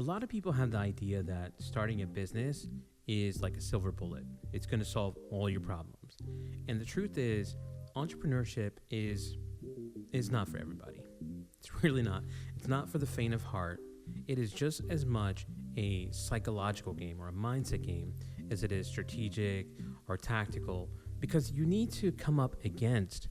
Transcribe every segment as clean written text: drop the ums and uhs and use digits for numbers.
lot of people have the idea that starting a business is like a silver bullet. It's going to solve all your problems. And the truth is, entrepreneurship is not for everybody. It's really not. It's not for the faint of heart. It is just as much a psychological game or a mindset game as it is strategic or tactical, because you need to come up against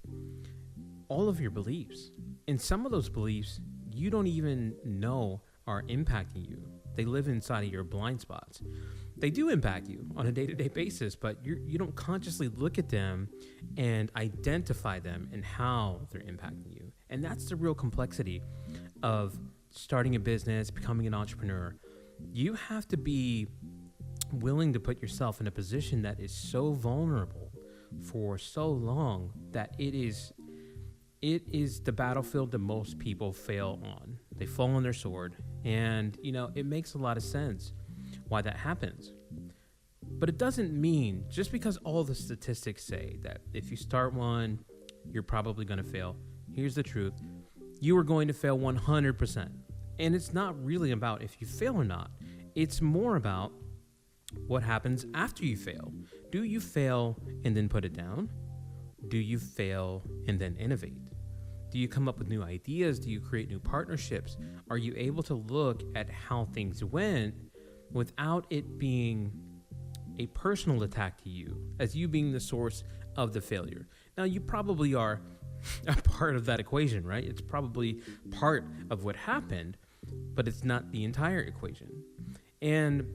all of your beliefs. And some of those beliefs you don't even know are impacting you. They live inside of your blind spots. They do impact you on a day-to-day basis, but you don't consciously look at them and identify them and how they're impacting you. And that's the real complexity of starting a business, becoming an entrepreneur. You have to be willing to put yourself in a position that is so vulnerable for so long that it is the battlefield that most people fail on. They fall on their sword, and it makes a lot of sense why that happens. But it doesn't mean, just because all the statistics say that if you start one, you're probably going to fail. Here's the truth. You are going to fail 100%. And it's not really about if you fail or not. It's more about what happens after you fail. Do you fail and then put it down? Do you fail and then innovate? Do you come up with new ideas? Do you create new partnerships? Are you able to look at how things went without it being a personal attack to you, as you being the source of the failure? Now, you probably are a part of that equation, right? It's probably part of what happened, but it's not the entire equation. And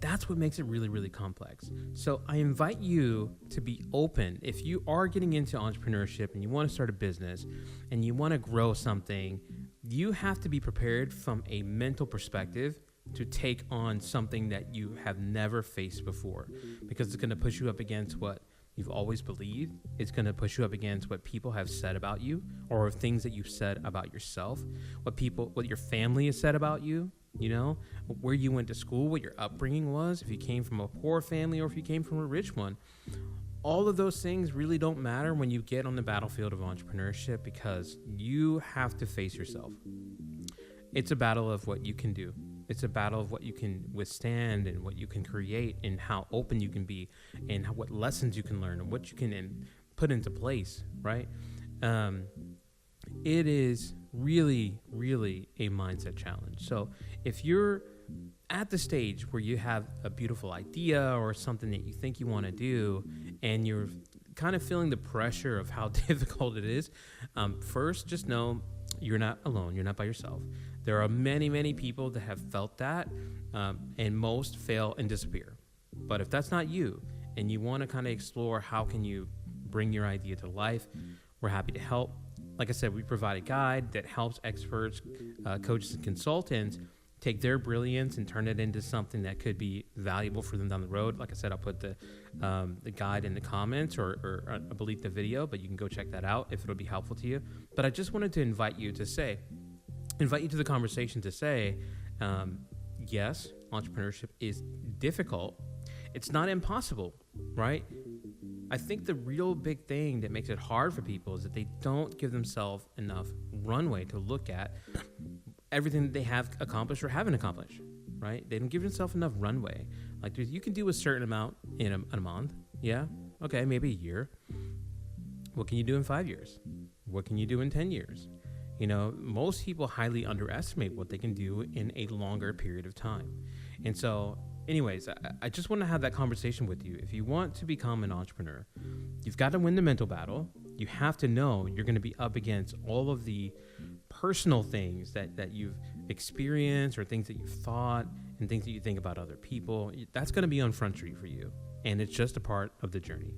that's what makes it really, really complex. So I invite you to be open. If you are getting into entrepreneurship and you want to start a business and you want to grow something, you have to be prepared from a mental perspective to take on something that you have never faced before, because it's going to push you up against what you've always believed. It's going to push you up against what people have said about you, or things that you've said about yourself, what your family has said about you, where you went to school, what your upbringing was, if you came from a poor family or if you came from a rich one. All of those things really don't matter when you get on the battlefield of entrepreneurship, because you have to face yourself. It's a battle of what you can do. It's a battle of what you can withstand and what you can create and how open you can be and what lessons you can learn and what you can put into place, right? It is really, really a mindset challenge. So if you're at the stage where you have a beautiful idea or something that you think you want to do and you're kind of feeling the pressure of how difficult it is, first, just know you're not alone. You're not by yourself. There are many, many people that have felt that, and most fail and disappear. But if that's not you, and you want to kind of explore how can you bring your idea to life, we're happy to help. Like I said, we provide a guide that helps experts, coaches, and consultants take their brilliance and turn it into something that could be valuable for them down the road. Like I said, I'll put the guide in the comments or I believe the video, but you can go check that out if it'll be helpful to you. But I just wanted to invite you to the conversation to say, yes, entrepreneurship is difficult. It's not impossible, right? I think the real big thing that makes it hard for people is that they don't give themselves enough runway to look at everything that they have accomplished or haven't accomplished, right? They don't give themselves enough runway. Like, you can do a certain amount in a month. Yeah. Okay. Maybe a year. What can you do in 5 years? What can you do in 10 years? Most people highly underestimate what they can do in a longer period of time. And so anyways, I just want to have that conversation with you. If you want to become an entrepreneur, you've got to win the mental battle. You have to know you're going to be up against all of the personal things that you've experienced or things that you've thought and things that you think about other people. That's going to be on Front Street for you. And it's just a part of the journey.